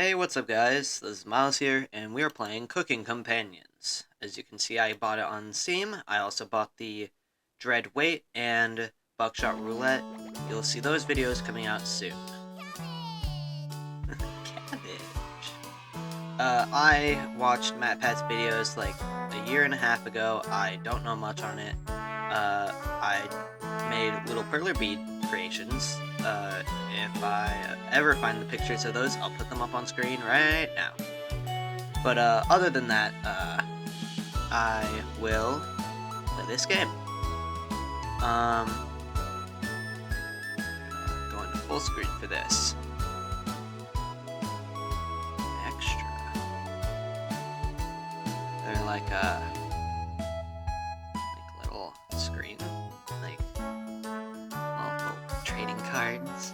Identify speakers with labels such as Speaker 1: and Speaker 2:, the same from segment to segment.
Speaker 1: Hey, what's up guys? This is Miles here, and we are playing Cooking Companions. As you can see, I bought it on Steam. I also bought the Dread Weight and Buckshot Roulette. You'll see those videos coming out soon. Cabbage. I watched MatPat's videos like a year and a half ago. I don't know much on it. I made little perler bead creations. If I ever find the pictures of those, I'll put them up on screen right now. But other than that, I will play this game. Going to full screen for this. Extra. They're like little screen, like multiple trading cards.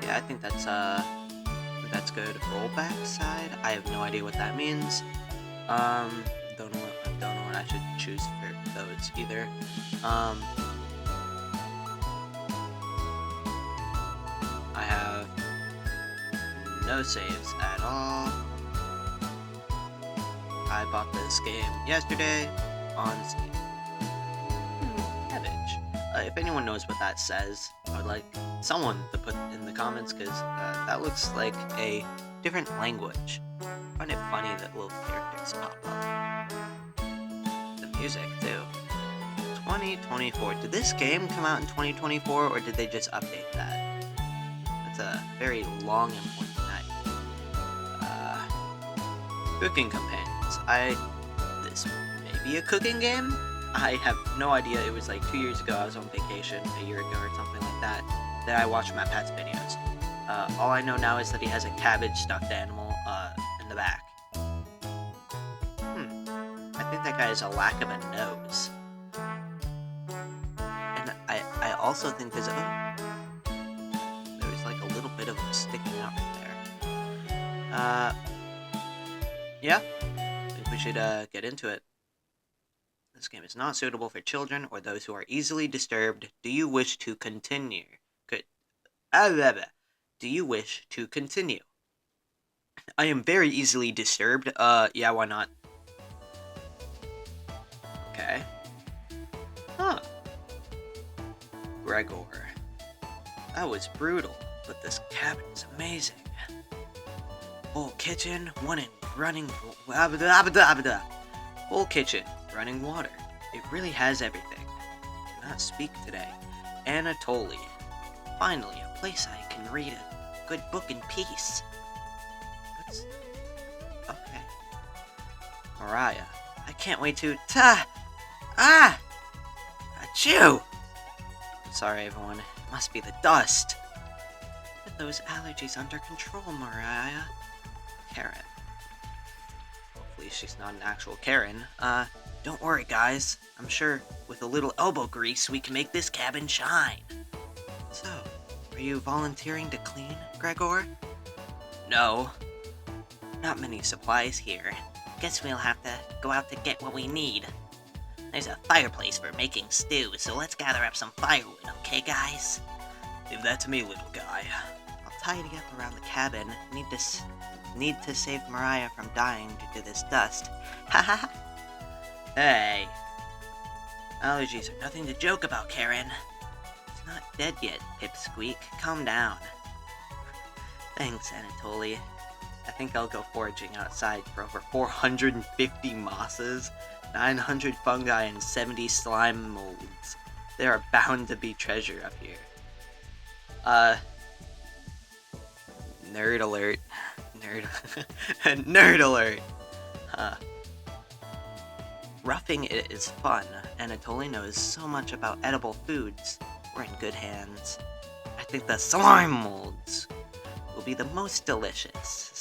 Speaker 1: Yeah, I think that's good. Rollback side. I have no idea what that means. Don't know what I should choose for those either. I have no saves at all. I bought this game yesterday on Steam. Cabbage. If anyone knows what that says, I would like someone to put in the comments, because that looks like a different language. I find it funny that little characters pop up. The music, too. 2024. Did this game come out in 2024, or did they just update that? That's a very long and important night. Cooking Companions. This may be a cooking game? I have no idea. It was like 2 years ago. I was on vacation, a year ago or something like that I watched MatPat's videos. All I know now is that he has a cabbage stuffed animal in the back. I think that guy has a lack of a nose. And I also think there's like a little bit of him sticking out right there. Yeah, I think we should get into it. This game is not suitable for children or those who are easily disturbed. Do you wish to continue? Do you wish to continue? I am very easily disturbed. Yeah, why not? Okay. Huh. Gregor. That was brutal, but this cabin is amazing. Full kitchen, running full kitchen, running water. It really has everything. Cannot speak today. Anatoly. Finally, a place I can read a good book in peace. Okay. Mariah. I can't wait to... Achoo! I'm sorry, everyone. It must be the dust. Get those allergies under control, Mariah. Karen. Hopefully she's not an actual Karen. Don't worry, guys. I'm sure with a little elbow grease, we can make this cabin shine. So, are you volunteering to clean, Gregor? No. Not many supplies here. Guess we'll have to go out to get what we need. There's a fireplace for making stew, so let's gather up some firewood, okay, guys? Leave that to me, little guy. I'll tidy up around the cabin. Need to save Mariah from dying due to this dust. Haha. Hey. Allergies are nothing to joke about, Karen. It's not dead yet, Pipsqueak. Calm down. Thanks, Anatoly. I think I'll go foraging outside for over 450 mosses, 900 fungi, and 70 slime molds. There are bound to be treasure up here. Nerd alert. Nerd alert. Roughing it is fun. Anatoly knows so much about edible foods. We're in good hands. I think the slime molds will be the most delicious.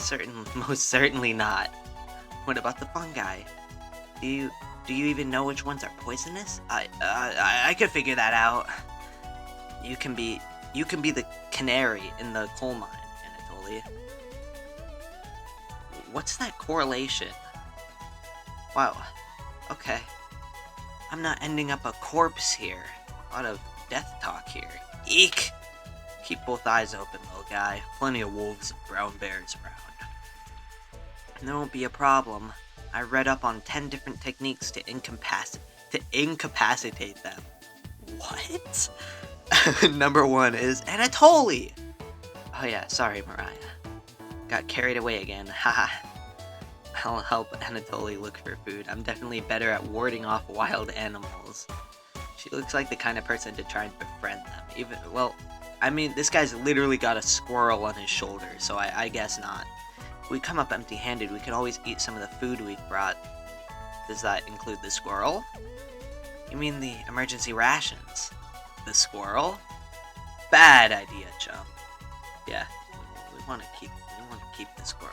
Speaker 1: Most certainly not. What about the fungi? Do you even know which ones are poisonous? I could figure that out. You can be the canary in the coal mine, Anatoly. What's that correlation? Wow. Okay. I'm not ending up a corpse here. A lot of death talk here. Eek! Keep both eyes open, little guy. Plenty of wolves and brown bears around. There won't be a problem. I read up on 10 different techniques to incapacitate them. What? Number 1 is Anatoly! Oh yeah, sorry, Mariah. Got carried away again, haha. I'll help Anatoly look for food. I'm definitely better at warding off wild animals. She looks like the kind of person to try and befriend them. I mean, this guy's literally got a squirrel on his shoulder, so I guess not. If we come up empty-handed, we can always eat some of the food we've brought. Does that include the squirrel? You mean the emergency rations? The squirrel? Bad idea, chum. Yeah, we want to keep the squirrel.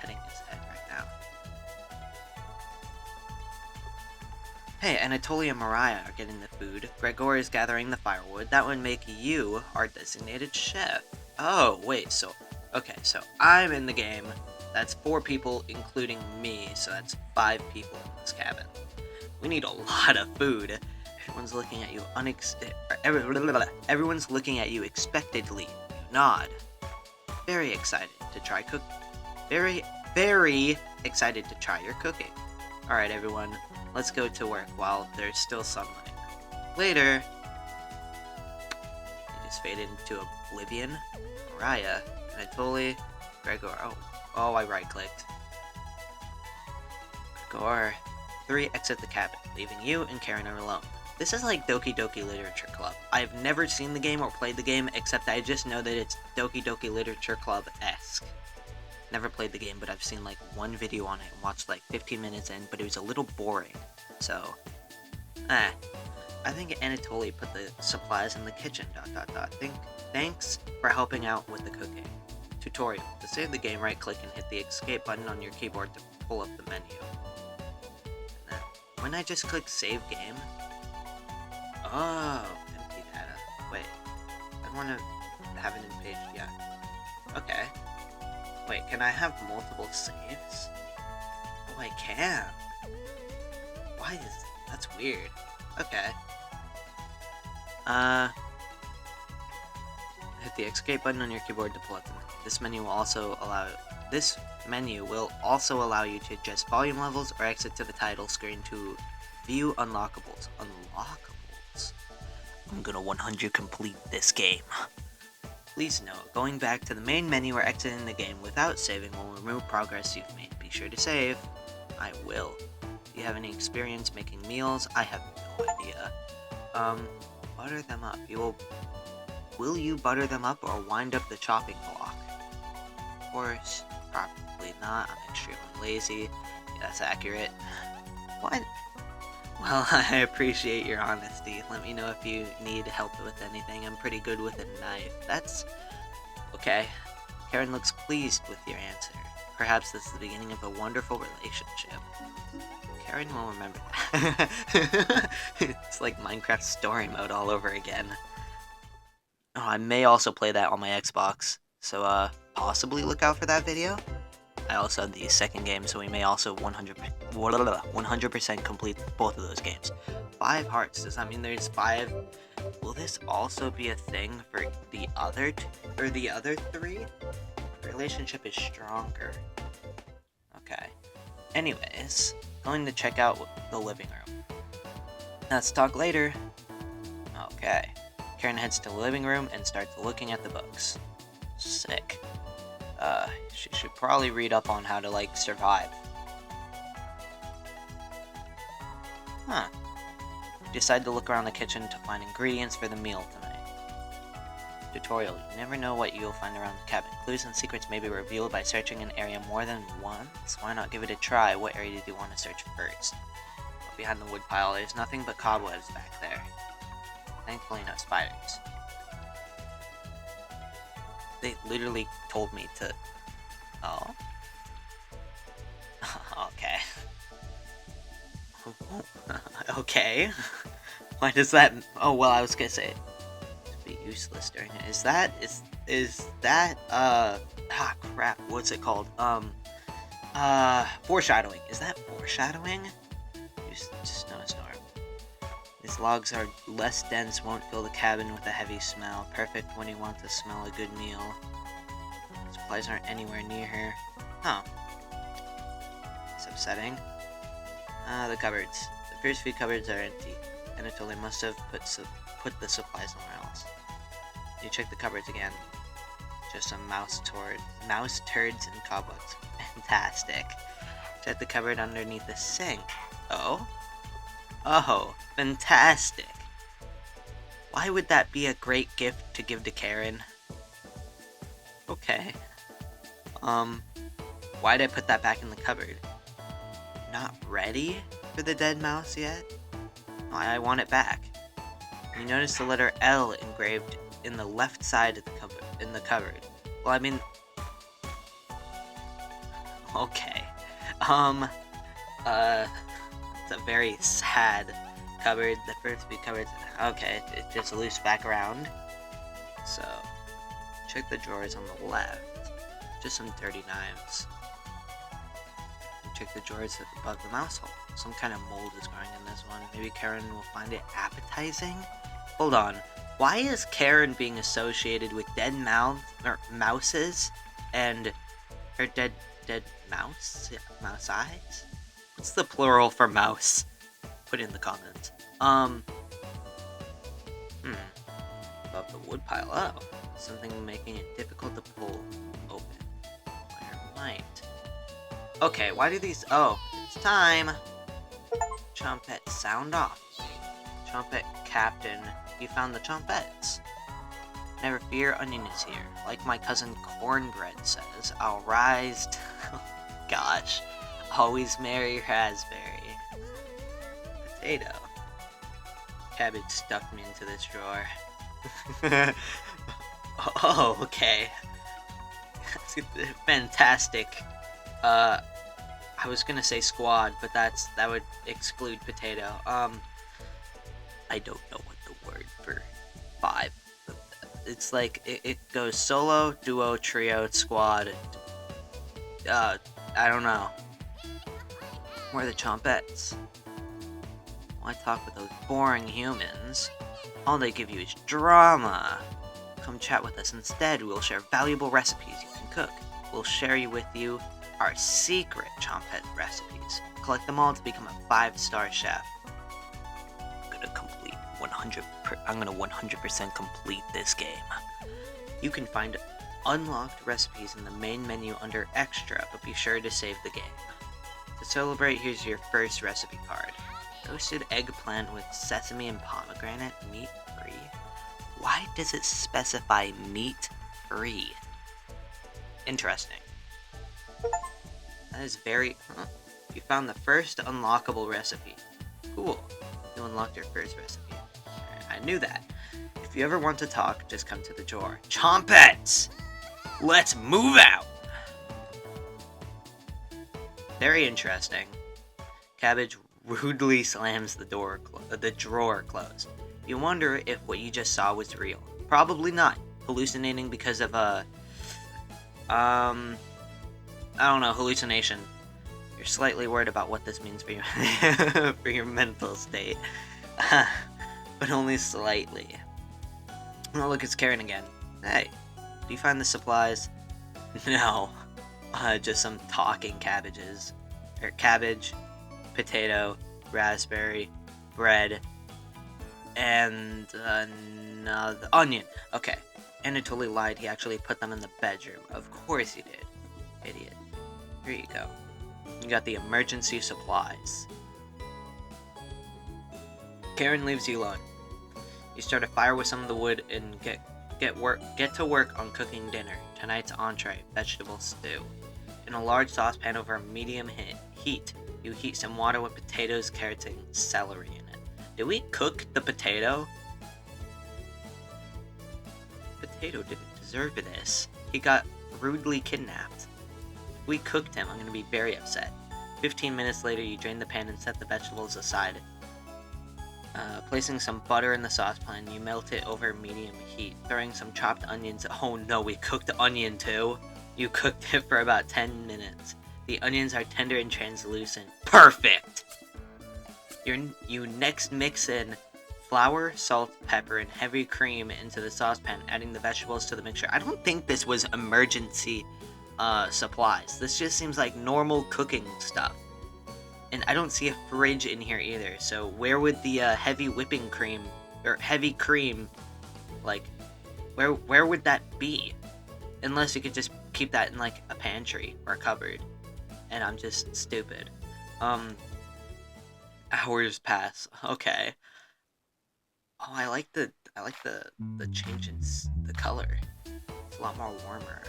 Speaker 1: Petting his head right now. Hey, Anatoly and Mariah are getting the food. Gregor is gathering the firewood. That would make you our designated chef. Oh, wait, so I'm in the game. That's 4 people, including me, so that's 5 people in this cabin. We need a lot of food. Everyone's looking at you everyone's looking at you expectantly. You nod. Very excited to try very excited to try your cooking. Alright, everyone, let's go to work while there's still sunlight. Later. He just faded into oblivion. Mariah, Anatoly, Gregor. Oh, I right-clicked. Gregor. 3 exit the cabin, leaving you and Karen alone. This is like Doki Doki Literature Club. I've never seen the game or played the game, except I just know that it's Doki Doki Literature Club-esque. Never played the game, but I've seen like one video on it and watched like 15 minutes in, but it was a little boring. So, I think Anatoly put the supplies in the kitchen, ... Thanks for helping out with the cooking. Tutorial. To save the game, right-click and hit the escape button on your keyboard to pull up the menu. When I just click save game? Oh, empty data. Wait, I want to have it in page, yeah. Okay. Wait, can I have multiple saves? Oh, I can. Why is that's weird. Okay. Hit the escape button on your keyboard to pull up the menu. This menu will also allow you to adjust volume levels or exit to the title screen to view unlockables. Unlockables? I'm gonna 100 complete this game. Please note, going back to the main menu or exiting the game without saving will remove progress you've made. Be sure to save. I will. Do you have any experience making meals? I have no idea. Butter them up. Will you butter them up or wind up the chopping block? Of course, probably not. I'm extremely lazy. Yeah, that's accurate. What? Well, I appreciate your honesty. Let me know if you need help with anything. I'm pretty good with a knife. That's okay. Karen looks pleased with your answer. Perhaps this is the beginning of a wonderful relationship. Karen will remember that. It's like Minecraft story mode all over again. Oh, I may also play that on my Xbox, so possibly look out for that video. I also have the second game, so we may also 100% complete both of those games. 5 hearts, does that mean there's 5? Will this also be a thing for the other 3? The relationship is stronger. Okay. Anyways, going to check out the living room. Let's talk later. Okay. Karen heads to the living room and starts looking at the books. Sick. She should probably read up on how to, like, survive. Huh. Decide to look around the kitchen to find ingredients for the meal tonight. Tutorial. You never know what you'll find around the cabin. Clues and secrets may be revealed by searching an area more than once. Why not give it a try? What area do you want to search first? Behind the wood pile, there's nothing but cobwebs back there. Thankfully, no spiders. They literally told me to... Oh? Okay. Okay. Why does that... Oh, well, I was gonna say... To be useless during it. Is that... crap. What's it called? Foreshadowing. Is that foreshadowing? Just snowstorm. These logs are less dense, won't fill the cabin with a heavy smell. Perfect when you want to smell a good meal. Supplies aren't anywhere near here. Huh. It's upsetting. The cupboards. The first few cupboards are empty. Anatoly must have put the supplies somewhere else. You check the cupboards again. Just some mouse turds and cobwebs. Fantastic. Check the cupboard underneath the sink. Oh? Oh, fantastic. Why would that be a great gift to give to Karen? Okay. Why'd I put that back in the cupboard? Not ready for the dead mouse yet? I want it back. You notice the letter L engraved in the left side of the cupboard. Well, I mean... Okay. It's a very sad cupboard. The first few cupboards... Okay, it just loops back around. So, check the drawers on the left. Just some dirty knives. Check the drawers above the mouse hole. Some kind of mold is growing in this one. Maybe Karen will find it appetizing? Hold on. Why is Karen being associated with dead mouses and her dead mouse? Yeah, mouse eyes? What's the plural for mouse? Put it in the comments. Above the woodpile. Oh. Something making it difficult to pull open. Where might? Okay, why do these... Oh, it's time! Chompette, sound off. Chompette Captain, you found the Chompettes. Never fear, Onion is here. Like my cousin Cornbread says, I'll rise to... Gosh. Always marry raspberry. Potato. Cabbage stuck me into this drawer. Oh, okay. Fantastic. I was gonna say squad, but that would exclude potato. I don't know what the word for 5. It's like, it goes solo, duo, trio, squad. I don't know. Where are the Chompettes? Why talk with those boring humans? All they give you is drama. Come chat with us instead. We'll share valuable recipes you can cook. We'll share with you our secret Chompette recipes. Collect them all to become a 5-star chef. I'm gonna 100% complete this game. You can find unlocked recipes in the main menu under Extra, but be sure to save the game. To celebrate, here's your first recipe card. Toasted eggplant with sesame and pomegranate, meat-free. Why does it specify meat-free? Interesting. That is very... You found the first unlockable recipe. Cool. You unlocked your first recipe. I knew that. If you ever want to talk, just come to the drawer. Chompettes! Let's move out! Very interesting. Cabbage rudely slams the drawer closed. You wonder if what you just saw was real. Probably not. Hallucinating because of a... I don't know, hallucination. You're slightly worried about what this means for you, for your mental state. But only slightly. Oh, look, it's Karen again. Hey, do you find the supplies? No. Just some talking cabbages. Or cabbage, potato, raspberry, bread, and another onion. Okay. Anatoly lied. He actually put them in the bedroom. Of course he did. Idiot. Here you go. You got the emergency supplies. Karen leaves you alone. You start a fire with some of the wood and get to work on cooking dinner. Tonight's entree, vegetable stew. In a large saucepan over medium heat, you heat some water with potatoes, carrots, and celery in it. Did we cook the potato? Potato didn't deserve this. He got rudely kidnapped. If we cooked him, I'm going to be very upset. 15 minutes later, you drain the pan and set the vegetables aside. Placing some butter in the saucepan, you melt it over medium heat. Throwing some chopped onions. Oh no, we cooked the onion too. You cooked it for about 10 minutes. The onions are tender and translucent. Perfect! You next mix in Flour, salt, pepper, and heavy cream into the saucepan, adding the vegetables to the mixture. I don't think this was emergency supplies. This just seems like normal cooking stuff. And I don't see a fridge in here either, so where would the heavy whipping cream, or heavy cream, like, where would that be? Unless you could just keep that in, like, a pantry or a cupboard. And I'm just stupid. Hours pass. Okay. Oh, I like the change in the color. It's a lot more warmer.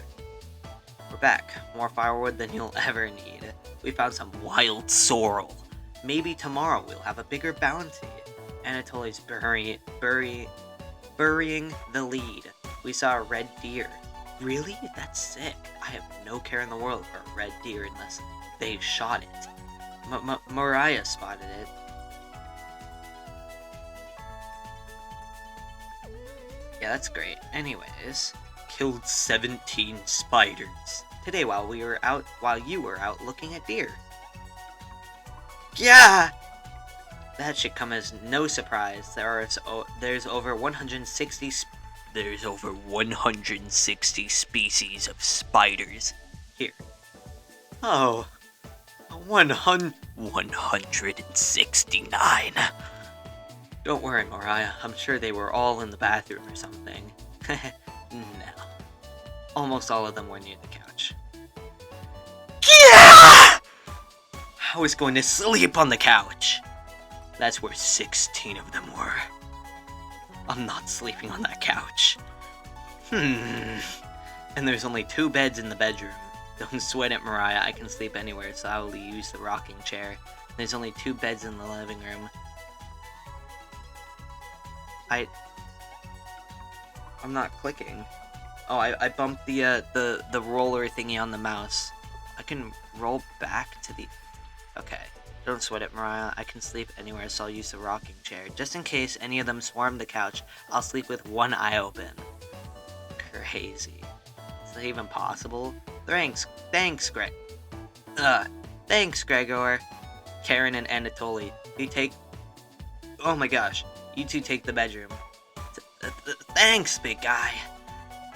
Speaker 1: We're back. More firewood than you'll ever need. We found some wild sorrel. Maybe tomorrow we'll have a bigger bounty. Anatoly's burying the lead. We saw a red deer. Really? That's sick. I have no care in the world for a red deer unless they shot it. Mariah spotted it. Yeah, that's great. Anyways, killed 17 spiders today while you were out looking at deer. Yeah! That should come as no surprise. There's over 160 species of spiders here. Oh, 169. Don't worry, Mariah. I'm sure they were all in the bathroom or something. No. Almost all of them were near the couch. Yeah! I was going to sleep on the couch. That's where 16 of them were. I'm not sleeping on that couch. And there's only 2 beds in the bedroom. Don't sweat it, Mariah. I can sleep anywhere, so I will use the rocking chair. There's only 2 beds in the living room. I'm not clicking. Oh, I bumped the roller thingy on the mouse. I can roll back to the... Okay. Don't sweat it, Mariah. I can sleep anywhere, so I'll use the rocking chair. Just in case any of them swarm the couch, I'll sleep with one eye open. Crazy. Is that even possible? Thanks, Greg. Thanks, Gregor. Karen and Anatoly. You take... Oh my gosh. You two take the bedroom. Thanks, big guy.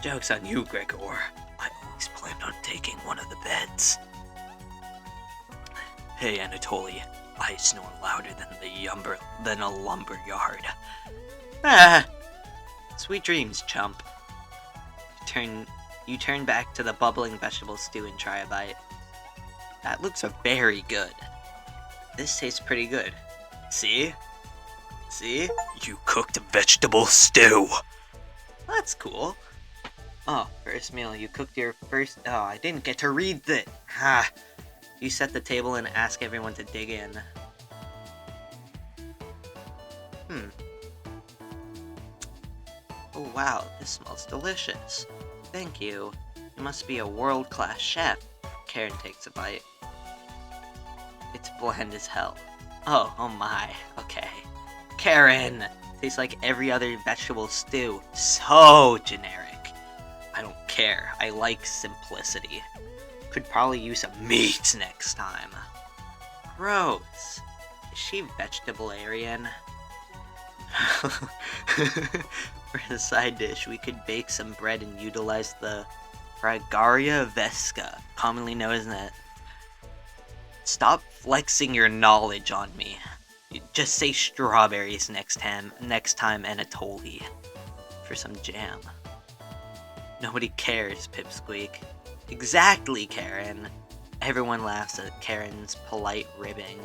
Speaker 1: Joke's on you, Gregor. I always planned on taking one of the beds. Hey, Anatoly. I snore louder than a lumber yard. Sweet dreams, chump. You turn back to the bubbling vegetable stew and try a bite. That looks very good. This tastes pretty good. See? See? You cooked vegetable stew. That's cool. Oh, first meal. You cooked your first... Oh, I didn't get to read the... Ha! You set the table and ask everyone to dig in. Oh wow, this smells delicious. Thank you. You must be a world-class chef. Karen takes a bite. It's bland as hell. Oh my. Okay. Karen! Tastes like every other vegetable stew. So generic. I don't care. I like simplicity. Could probably use some meat next time. Gross. Is she vegetarian? For the side dish, we could bake some bread and utilize the Fragaria vesca, commonly known as that. Stop flexing your knowledge on me. Just say strawberries next time, Anatoly. For some jam. Nobody cares, Pipsqueak. Exactly, Karen. Everyone laughs at Karen's polite ribbing.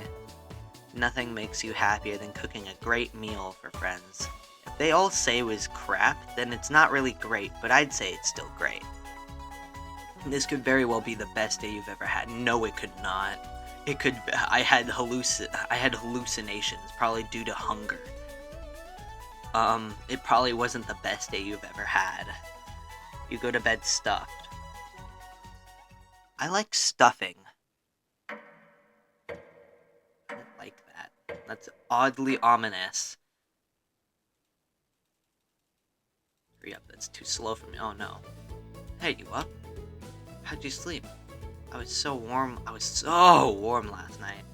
Speaker 1: Nothing makes you happier than cooking a great meal for friends. If they all say it was crap, then it's not really great, but I'd say it's still great. This could very well be the best day you've ever had. No, it could not. It could... I had hallucinations, probably due to hunger. It probably wasn't the best day you've ever had. You go to bed stuffed. I like stuffing. I don't like that. That's oddly ominous. Hurry up, that's too slow for me. Oh no. Hey, you up? How'd you sleep? I was so warm last night.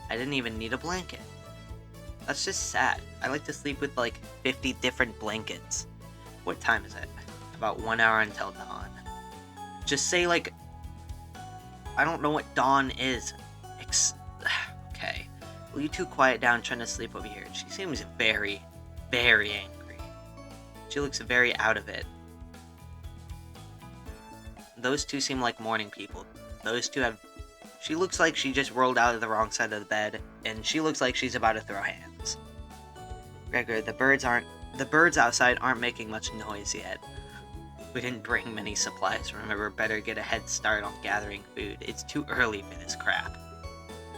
Speaker 1: I didn't even need a blanket. That's just sad. I like to sleep with like 50 different blankets. What time is it? About 1 hour until dawn. Just say like, I don't know what dawn is. Okay. Will you two quiet down trying to sleep over here? She seems very, very angry. She looks very out of it. Those two seem like morning people. Those two have... She looks like she just rolled out of the wrong side of the bed, and she looks like she's about to throw hands. Gregor, the birds outside aren't making much noise yet. We didn't bring many supplies, remember, better get a head start on gathering food. It's too early for this crap.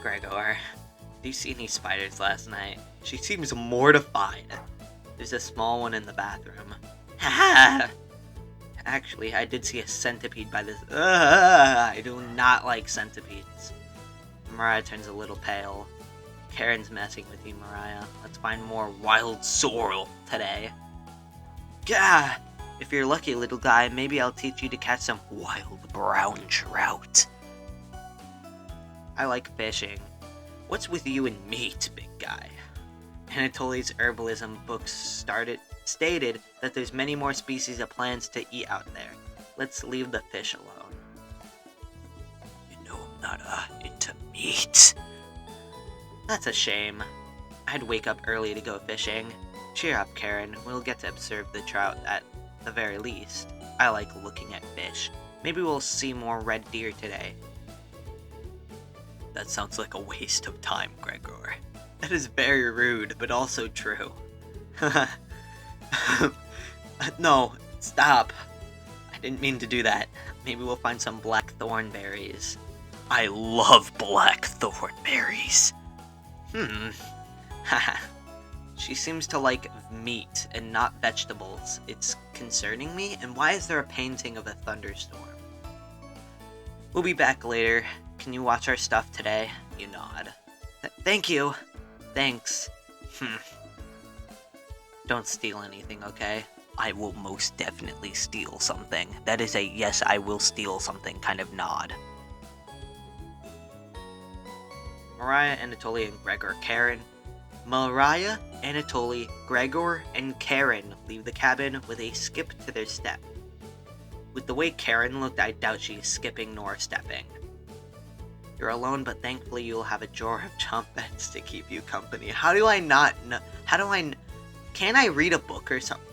Speaker 1: Gregor, did you see any spiders last night? She seems mortified. There's a small one in the bathroom. Ha! Actually, I did see a centipede by this. I do not like centipedes. Mariah turns a little pale. Karen's messing with you, Mariah. Let's find more wild sorrel today. Gah! If you're lucky, little guy, maybe I'll teach you to catch some wild brown trout. I like fishing. What's with you and meat, big guy? Anatoly's herbalism books stated that there's many more species of plants to eat out there. Let's leave the fish alone. You know I'm not into meat. That's a shame. I'd wake up early to go fishing. Cheer up, Karen. We'll get to observe the trout at the very least. I like looking at fish. Maybe we'll see more red deer today. That sounds like a waste of time, Gregor. That is very rude, but also true. No, stop. I didn't mean to do that. Maybe we'll find some black thornberries. I love black thornberries. Haha. She seems to like meat and not vegetables. It's concerning me, and why is there a painting of a thunderstorm? We'll be back later. Can you watch our stuff today? You nod. Thank you. Thanks. Don't steal anything, okay? I will most definitely steal something. That is a yes, I will steal something kind of nod. Mariah, Anatoly, and Gregor. Karen. Mariah, Anatoly, Gregor, and Karen leave the cabin with a skip to their step. With the way Karen looked, I doubt she's skipping nor stepping. You're alone, but thankfully you'll have a drawer of jump beds to keep you company. How do I not know? Can't I read a book or something?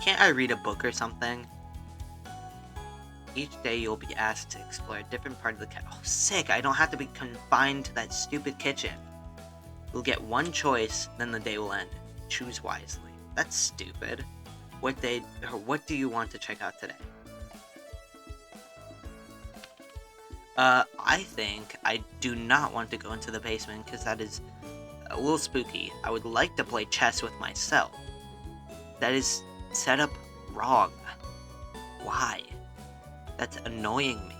Speaker 1: Can't I read a book or something? Each day you'll be asked to explore a different part of the cabin. Oh, sick! I don't have to be confined to that stupid kitchen. You'll get one choice, then the day will end. Choose wisely. That's stupid. What do you want to check out today? I think I do not want to go into the basement because that is a little spooky. I would like to play chess with myself. That is set up wrong. Why? That's annoying me.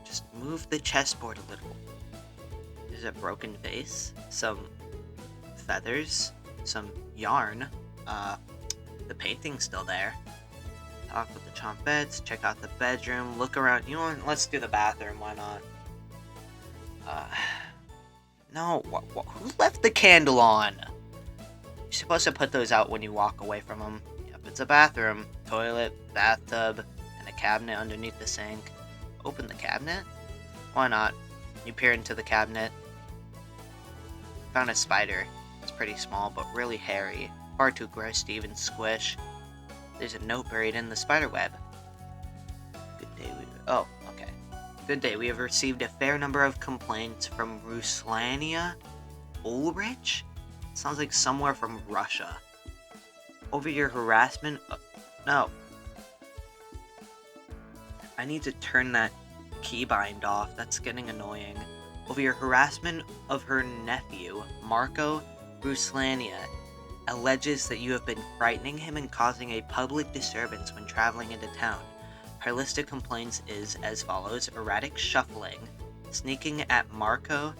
Speaker 1: Just move the chessboard a little. There's a broken vase, some feathers, some yarn. The painting's still there. Talk with the chomp beds, check out the bedroom, look around. You know what? Let's do the bathroom, why not? No, who left the candle on? You're supposed to put those out when you walk away from them. Yep, it's a bathroom. Toilet, bathtub, and a cabinet underneath the sink. Open the cabinet? Why not? You peer into the cabinet. Found a spider. It's pretty small, but really hairy. Far too gross to even squish. There's a note buried in the spider web. Good day, oh, okay. Good day, we have received a fair number of complaints from Ruslania Ulrich? Sounds like somewhere from Russia. Over your harassment... no. I need to turn that keybind off. That's getting annoying. Over your harassment of her nephew, Marco Ruslania, alleges that you have been frightening him and causing a public disturbance when traveling into town. Her list of complaints is as follows: erratic shuffling, sneering at Marco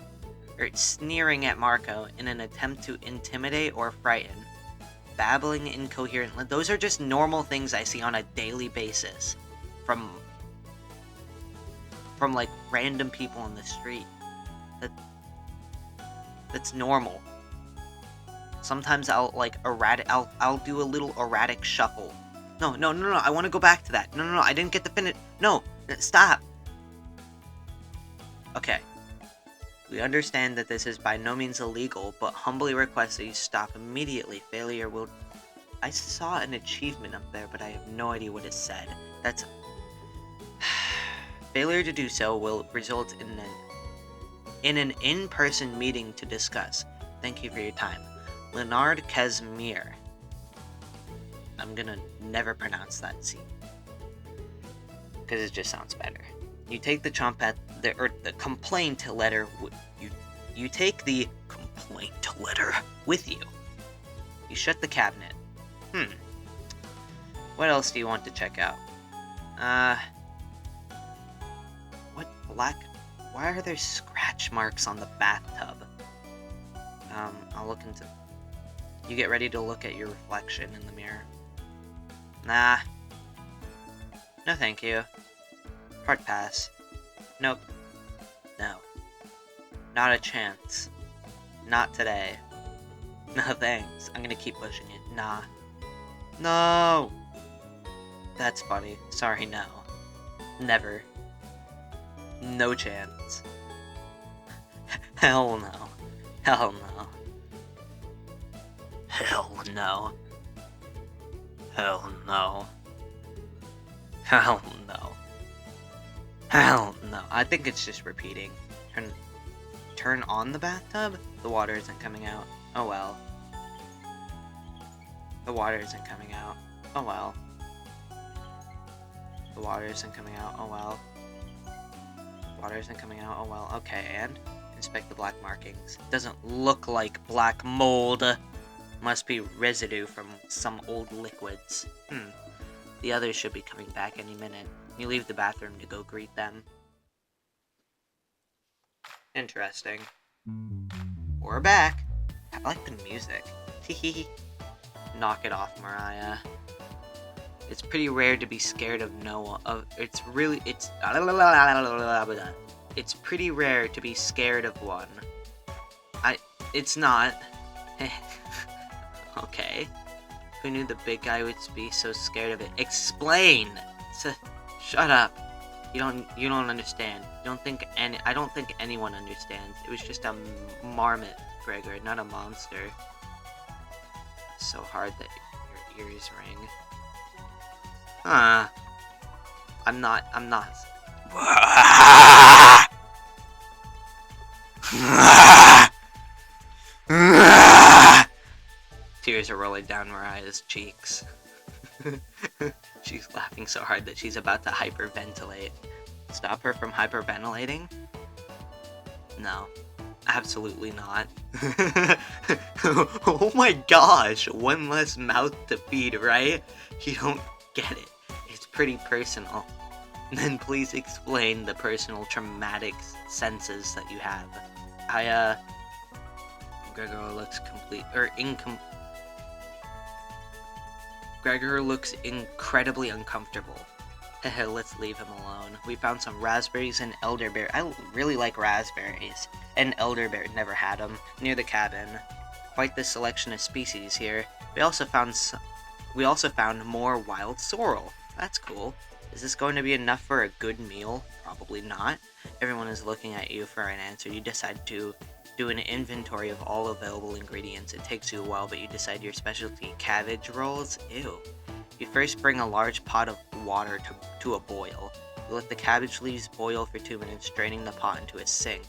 Speaker 1: in an attempt to intimidate or frighten, babbling incoherently. Those are just normal things I see on a daily basis from like random people on the street. That's normal. Sometimes I'll like I'll do a little erratic shuffle. No, I want to go back to that. No, I didn't get to finish. No, stop. Okay. We understand that this is by no means illegal, but humbly request that you stop immediately. Failure will... I saw an achievement up there, but I have no idea what it said. That's... Failure to do so will result in an in-person meeting to discuss. Thank you for your time. Leonard Casimir. I'm gonna never pronounce that C. Because it just sounds better. You take the the complaint letter. You take the complaint letter with you. You shut the cabinet. What else do you want to check out? What black? Why are there scratch marks on the bathtub? I'll look into. You get ready to look at your reflection in the mirror. Nah. No, thank you. Hard pass. Nope. No. Not a chance. Not today. No thanks. I'm gonna keep pushing it. Nah. No! That's funny. Sorry, no. Never. No chance. Hell no. Hell no. Hell no. Hell no. Hell no. Hell no. I think it's just repeating. Turn on the bathtub? The water isn't coming out. Oh well. The water isn't coming out. Oh well. The water isn't coming out. Oh well. Water isn't coming out. Oh well. Okay, and inspect the black markings. Doesn't look like black mold. Must be residue from some old liquids. The others should be coming back any minute. You leave the bathroom to go greet them. Interesting. We're back. I like the music. Hehe. Knock it off, Mariah. It's pretty rare to be scared of Noah. It's pretty rare to be scared of one. It's not. Okay. Who knew the big guy would be so scared of it? Explain! Shut up. You don't understand. I don't think anyone understands. It was just a marmot, Gregor, not a monster. It's so hard that your ears ring. I'm not. Tears are rolling down Mariah's cheeks. She's laughing so hard that she's about to hyperventilate. Stop her from hyperventilating? No. Absolutely not. Oh my gosh, one less mouth to feed, right? You don't get it. It's pretty personal. Then please explain the personal traumatic senses that you have. Gregor looks Gregor looks incredibly uncomfortable. Let's leave him alone. We found some raspberries and elderberry. I really like raspberries. And elderberry, never had them, near the cabin. Quite the selection of species here. We also found more wild sorrel. That's cool. Is this going to be enough for a good meal? Probably not. Everyone is looking at you for an answer. You decide to do an inventory of all available ingredients. It takes you a while, but you decide your specialty cabbage rolls. Ew. You first bring a large pot of water to a boil. You let the cabbage leaves boil for 2 minutes, draining the pot into a sink.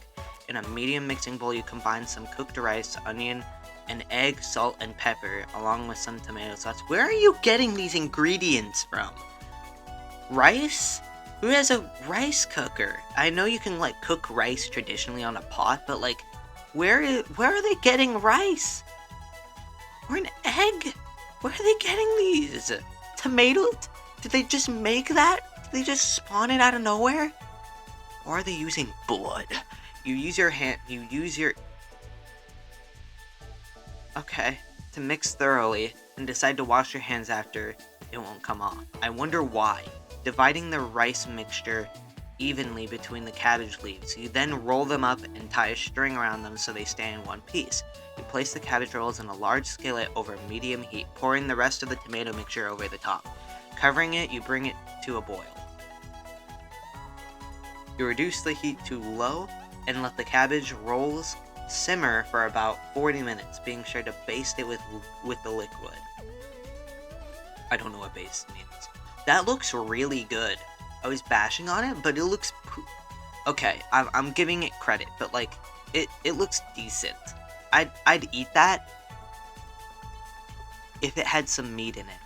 Speaker 1: In a medium mixing bowl, you combine some cooked rice, onion, an egg, salt, and pepper, along with some tomato sauce. Where are you getting these ingredients from? Rice? Who has a rice cooker? I know you can, like, cook rice traditionally on a pot, but, like, where are they getting rice? Or an egg? Where are they getting these? Tomatoes? Did they just make that? Did they just spawn it out of nowhere? Or are they using blood? Okay, to mix thoroughly, and decide to wash your hands after. It won't come off. I wonder why. Dividing the rice mixture evenly between the cabbage leaves. You then roll them up and tie a string around them so they stay in one piece. You place the cabbage rolls in a large skillet over medium heat, pouring the rest of the tomato mixture over the top. Covering it, you bring it to a boil. You reduce the heat to low and let the cabbage rolls simmer for about 40 minutes, being sure to baste it with the liquid. I don't know what baste means. That looks really good. I was bashing on it, but it looks... Okay, I'm giving it credit, but like, it looks decent. I'd eat that if it had some meat in it.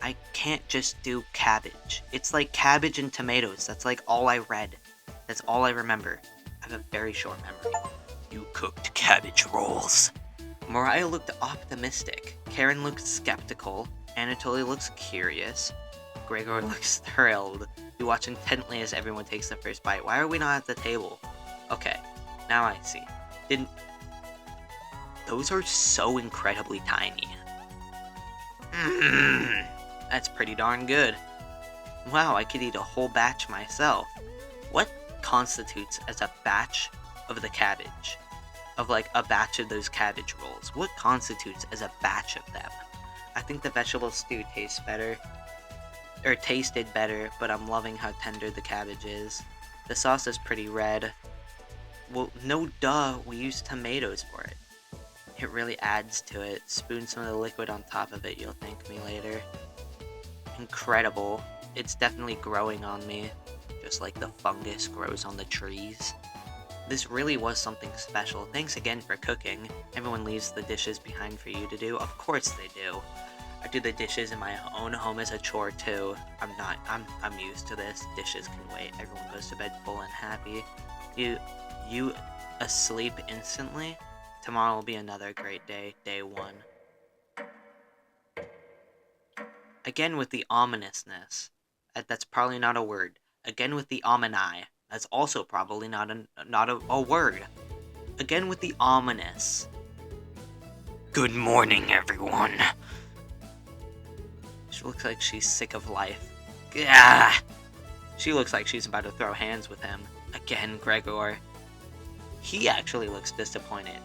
Speaker 1: I can't just do cabbage. It's like cabbage and tomatoes. That's like all I read. That's all I remember. I have a very short memory. You cooked cabbage rolls. Mariah looked optimistic. Karen looked skeptical. Anatoly looks curious. Gregor looks thrilled. You watch intently as everyone takes the first bite. Why are we not at the table? Okay, now I see. Those are so incredibly tiny. That's pretty darn good. Wow, I could eat a whole batch myself. What constitutes as a batch of the cabbage? Of like a batch of those cabbage rolls? What constitutes as a batch of them? I think the vegetable stew tastes better. Or tasted better, but I'm loving how tender the cabbage is. The sauce is pretty red. Well, no duh, we used tomatoes for it. It really adds to it. Spoon some of the liquid on top of it, you'll thank me later. Incredible. It's definitely growing on me, just like the fungus grows on the trees. This really was something special. Thanks again for cooking. Everyone leaves the dishes behind for you to do. Of course they do. I do the dishes in my own home as a chore too. I'm used to this. Dishes can wait. Everyone goes to bed full and happy. You asleep instantly? Tomorrow will be another great day. Day 1. Again with the ominousness. That's probably not a word. Again with the omini. That's also probably not a word. Again with the ominous. Good morning, everyone. She looks like she's sick of life. Gah! She looks like she's about to throw hands with him. Again, Gregor. He actually looks disappointed.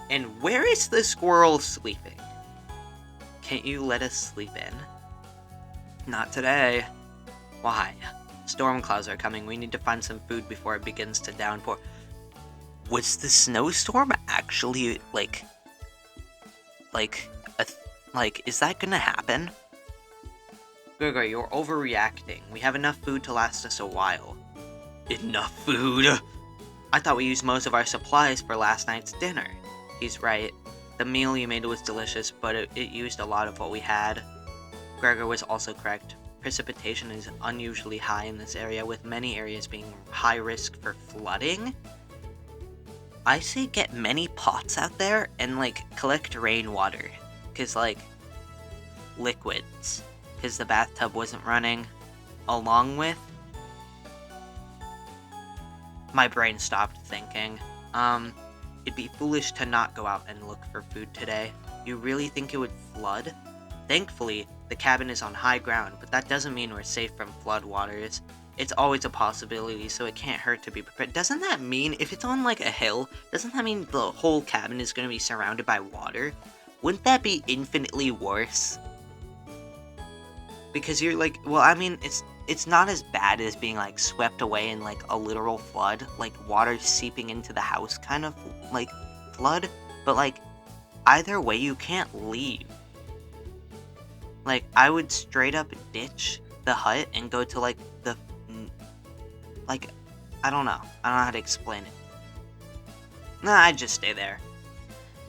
Speaker 1: And where is the squirrel sleeping? Can't you let us sleep in? Not today. Why? Storm clouds are coming. We need to find some food before it begins to downpour. Was the snowstorm actually, is that gonna happen? Gregor, you're overreacting. We have enough food to last us a while. Enough food? I thought we used most of our supplies for last night's dinner. He's right. The meal you made was delicious, but it used a lot of what we had. Gregor was also correct. Precipitation is unusually high in this area, with many areas being high risk for flooding. I say get many pots out there and, collect rainwater. Because, liquids. Because the bathtub wasn't running. Along with... My brain stopped thinking. It'd be foolish to not go out and look for food today. You really think it would flood? Thankfully, the cabin is on high ground, but that doesn't mean we're safe from flood waters. It's always a possibility, so it can't hurt to be prepared. Doesn't that mean, if it's on, a hill, doesn't that mean the whole cabin is going to be surrounded by water? Wouldn't that be infinitely worse? Because you're it's not as bad as being, swept away in, a literal flood. Water seeping into the house kind of, flood. But, either way, you can't leave. I would straight up ditch the hut and go to, I don't know. I don't know how to explain it. Nah, I'd just stay there.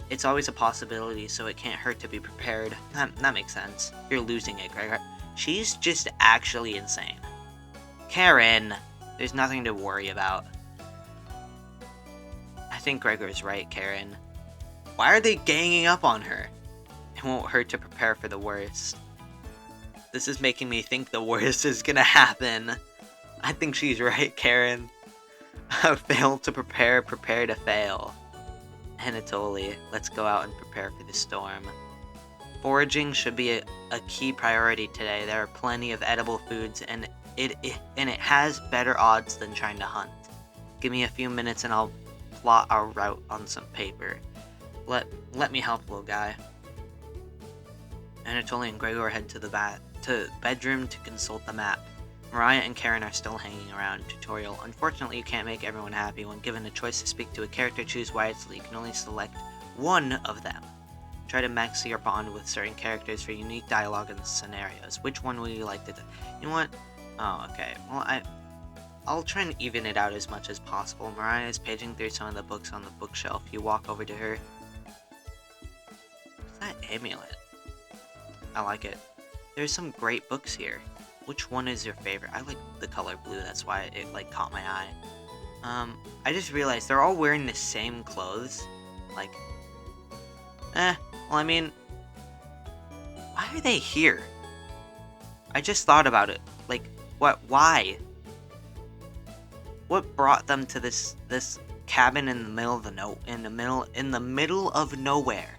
Speaker 1: It's always a possibility, so it can't hurt to be prepared. That makes sense. You're losing it, Gregor. She's just actually insane. Karen, there's nothing to worry about. I think Gregor's right, Karen. Why are they ganging up on her? It won't hurt to prepare for the worst. This is making me think the worst is gonna happen. I think she's right, Karen. Fail to prepare, prepare to fail. Anatoly, let's go out and prepare for the storm. Foraging should be a key priority today. There are plenty of edible foods, and and it has better odds than trying to hunt. Give me a few minutes and I'll plot our route on some paper. Let me help, little guy. Anatoly and Gregor head to the bedroom to consult the map. Mariah and Karen are still hanging around. Tutorial. Unfortunately, you can't make everyone happy. When given a choice to speak to a character, choose wisely. You can only select one of them. Try to max your bond with certain characters for unique dialogue and scenarios. Which one would you like to do? You know what? Oh, okay. Well, I'll try and even it out as much as possible. Mariah is paging through some of the books on the bookshelf. You walk over to her. What's that amulet? I like it. There's some great books here. Which one is your favorite? I like the color blue, that's why it like caught my eye. I just realized they're all wearing the same clothes. Like, well, I mean, why are they here? I just thought about it. Like, why? What brought them to this cabin in the middle of the middle of nowhere?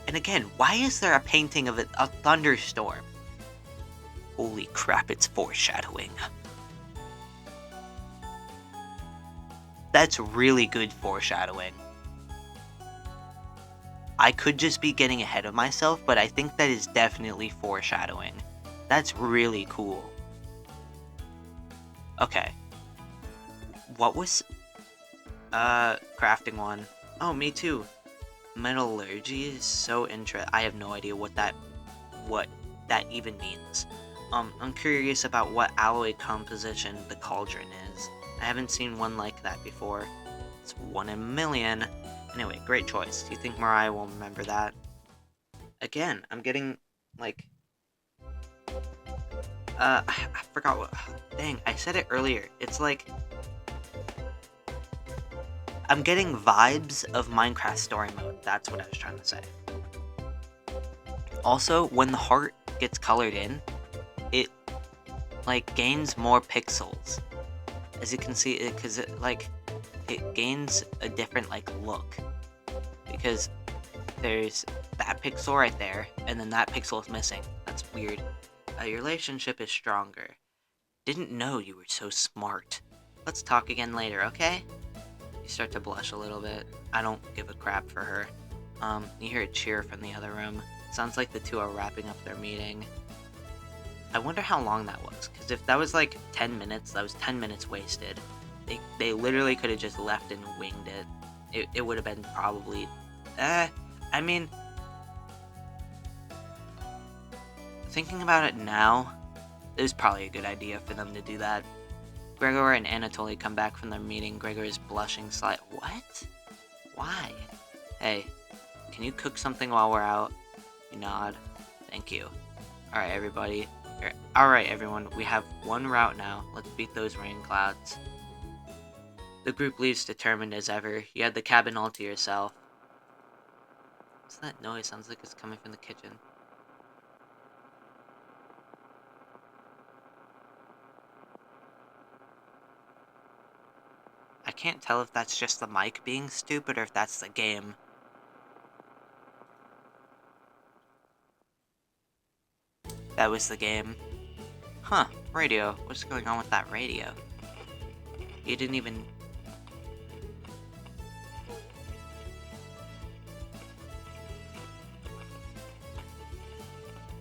Speaker 1: And again, why is there a painting of a thunderstorm? Holy crap, it's foreshadowing. That's really good foreshadowing. I could just be getting ahead of myself, but I think that is definitely foreshadowing. That's really cool. Okay. What was... crafting one. Oh, me too. Metallurgy is so interesting. I have no idea what that even means. I'm curious about what alloy composition the cauldron is. I haven't seen one like that before. It's 1 in a million. Anyway, great choice. Do you think Mariah will remember that? Again, I'm getting, like... I forgot what... Dang, I said it earlier. It's like... I'm getting vibes of Minecraft Story Mode. That's what I was trying to say. Also, when the heart gets colored in, it, like, gains more pixels. As you can see, because it gains a different, like, look. Because there's that pixel right there, and then that pixel is missing. That's weird. Your relationship is stronger. Didn't know you were so smart. Let's talk again later, okay? You start to blush a little bit. I don't give a crap for her. You hear a cheer from the other room. Sounds like the two are wrapping up their meeting. I wonder how long that was, because if that was like 10 minutes, that was 10 minutes wasted. They literally could have just left and winged it. It would have been probably... I mean... Thinking about it now, it was probably a good idea for them to do that. Gregor and Anatoly come back from their meeting. Gregor is blushing slightly. What? Why? Hey, can you cook something while we're out? You nod. Thank you. Alright, everybody. Alright, everyone. We have one route now. Let's beat those rain clouds. The group leaves determined as ever. You had the cabin all to yourself. What's that noise? Sounds like it's coming from the kitchen. I can't tell if that's just the mic being stupid or if that's the game. That was the game. Huh, radio. What's going on with that radio? You didn't even...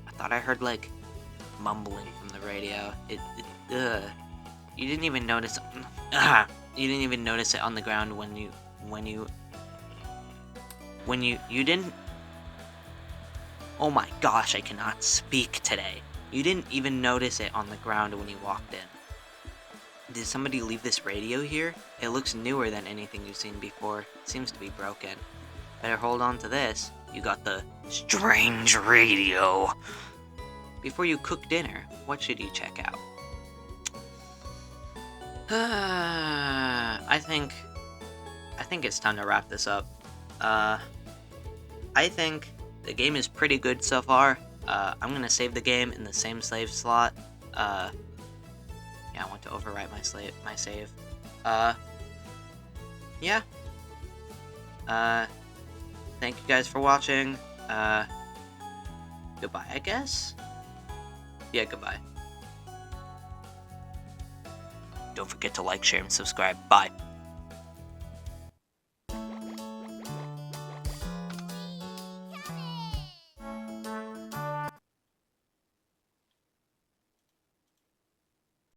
Speaker 1: I thought I heard, like, mumbling from the radio. You didn't even notice... You didn't even notice it on the ground when you didn't... Oh my gosh, I cannot speak today. You didn't even notice it on the ground when you walked in. Did somebody leave this radio here? It looks newer than anything you've seen before. It seems to be broken. Better hold on to this. You got the strange radio. Before you cook dinner, what should you check out? I think it's time to wrap this up. I think the game is pretty good so far. I'm gonna save the game in the same save slot. Yeah, I want to overwrite my save. Yeah. Thank you guys for watching. Goodbye, I guess? Yeah, goodbye. Don't forget to like, share, and subscribe. Bye.